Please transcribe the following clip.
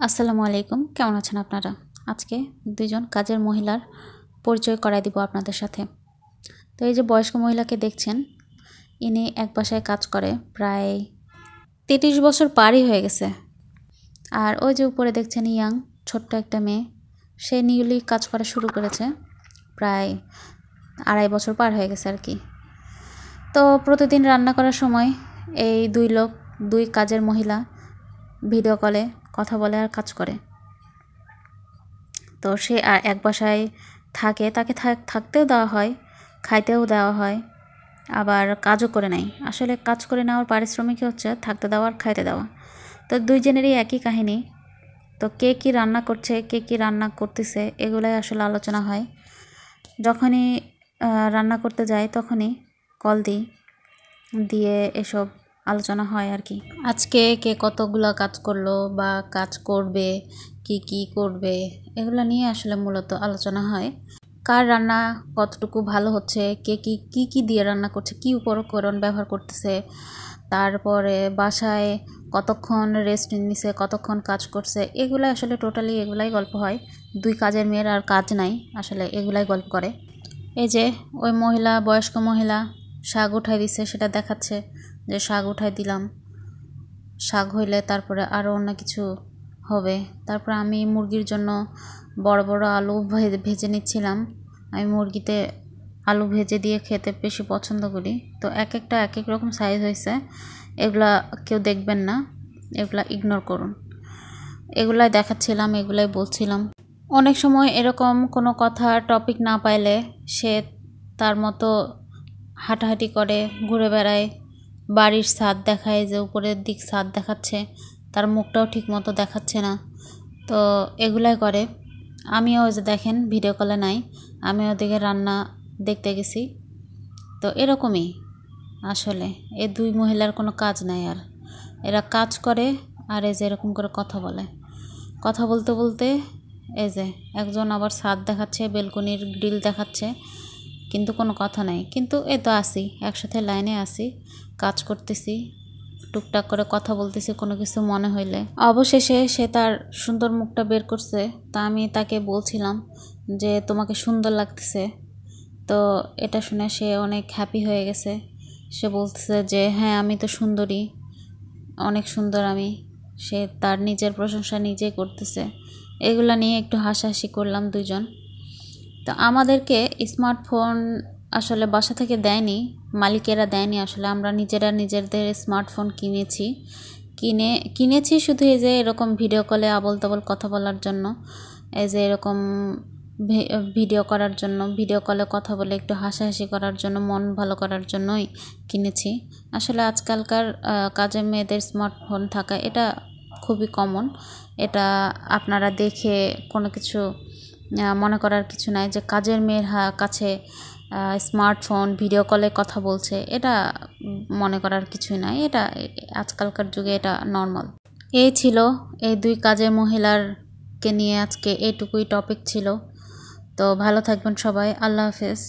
আসসালামু আলাইকুম, কেমন আছেন আপনারা? আজকে দুইজন কাজের মহিলার পরিচয় করায় দিব আপনাদের সাথে। তো এই যে বয়স্ক মহিলাকে দেখছেন, ইনি এক বাসায় কাজ করে প্রায় ৩০ বছর পারই হয়ে গেছে। আর ওই যে উপরে দেখছেন ইয়াং ছোট্ট একটা মেয়ে, সে নিউলি কাজ করা শুরু করেছে, প্রায় ২.৫ বছর পার হয়ে গেছে আর কি। তো প্রতিদিন রান্না করার সময় এই দুই কাজের মহিলা ভিডিও কলে কথা বলে আর কাজ করে। তো সে এক বাসায় থাকে, তাকে থাকতেও দেওয়া হয়, খাইতেও দেওয়া হয়, আবার কাজও করে নেয়। আসলে কাজ করে নেওয়ার পারিশ্রমিকই হচ্ছে থাকতে দেওয়া আর খাইতে দেওয়া। তো দুইজনেরই একই কাহিনী। তো কে কী রান্না করছে, কে কী রান্না করতেছে, এগুলাই আসলে আলোচনা হয়। যখনই রান্না করতে যাই তখনই কল দিয়ে এসব আলোচনা হয় আর কি। আজকে কে কতগুলো কাজ করলো বা কাজ করবে, কি করবে, এগুলো নিয়ে আসলে মূলত আলোচনা হয়। কার রান্না কতটুকু ভালো হচ্ছে, কে কি দিয়ে রান্না করছে, কি উপকরণ ব্যবহার করতেছে, তারপরে বাসায় কতক্ষণ রেস্ট নিছে, কতক্ষণ কাজ করছে, এগুলাই আসলে টোটালি এগুলাই গল্প হয়। দুই কাজের মেয়ের আর কাজ নাই, আসলে এগুলাই গল্প করে। এই যে ওই মহিলা, বয়স্ক মহিলা শাক উঠাই দিছে, সেটা দেখাচ্ছে যে শাক উঠাই দিলাম, শাক হইলে তারপরে আরও অন্য কিছু হবে। তারপর আমি মুরগির জন্য বড় বড় আলু ভেজে নিচ্ছিলাম। আমি মুরগিতে আলু ভেজে দিয়ে খেতে বেশি পছন্দ করি। তো এক একটা এক এক রকম সাইজ হয়েছে, এগুলা কেউ দেখবেন না, এগুলা ইগনোর করুন। এগুলাই দেখাচ্ছিলাম, এগুলাই বলছিলাম। অনেক সময় এরকম কোনো কথা টপিক না পাইলে সে তার মতো হাঁটাহাঁটি করে, ঘুরে বেড়ায়, বাড়ির ছাদ দেখায়, যে উপরের দিক ছাদ দেখাচ্ছে, তার মুখটাও ঠিক মতো দেখাচ্ছে না। তো এগুলাই করে। আমিও যে দেখেন ভিডিও কলে নাই, আমি ওদিকে রান্না দেখতে গেছি। তো এরকমই আসলে এই দুই মহিলার কোনো কাজ নাই, আর এরা কাজ করে আর এই যে এরকম করে কথা বলে। কথা বলতে বলতে এই যে একজন আবার ছাদ দেখাচ্ছে, বেলকনির গ্রিল দেখাচ্ছে, কিন্তু কোনো কথা নাই। কিন্তু এই তো আসি, একসাথে লাইনে আসি, কাজ করতেছি, টুকটাক করে কথা বলতেছি কোনো কিছু মনে হইলে। অবশেষে সে তার সুন্দর মুখটা বের করছে। তা আমি তাকে বলছিলাম যে তোমাকে সুন্দর লাগতেছে। তো এটা শুনে সে অনেক হ্যাপি হয়ে গেছে। সে বলতেছে যে হ্যাঁ, আমি তো সুন্দরী, অনেক সুন্দর আমি। সে তার নিজের প্রশংসা নিজেই করতেছে। এগুলা নিয়ে একটু হাসাহাসি করলাম দুজন। তো আমাদেরকে স্মার্টফোন আসলে বাসা থেকে দেয়নি, মালিকেরা দেয়নি। আসলে আমরা নিজেদের স্মার্টফোন কিনেছি শুধু এই যে এরকম ভিডিও কলে আবল তাবল কথা বলার জন্য, এই যে এরকম ভিডিও করার জন্য, ভিডিও কলে কথা বলে একটু হাসাহাসি করার জন্য, মন ভালো করার জন্যই কিনেছি। আসলে আজকালকার কাজের মেয়েদের স্মার্টফোন থাকা এটা খুবই কমন। এটা আপনারা দেখে কোনো কিছু মনে করার কিছু নাই যে কাজের মেয়ের কাছে স্মার্টফোন, ভিডিও কলে কথা বলছে, এটা মনে করার কিছুই নাই। এটা আজকালকার যুগে এটা নর্মাল। এই ছিল এই দুই কাজের মহিলারকে নিয়ে আজকে এইটুকুই টপিক ছিল। তো ভালো থাকবেন সবাই, আল্লাহ হাফেজ।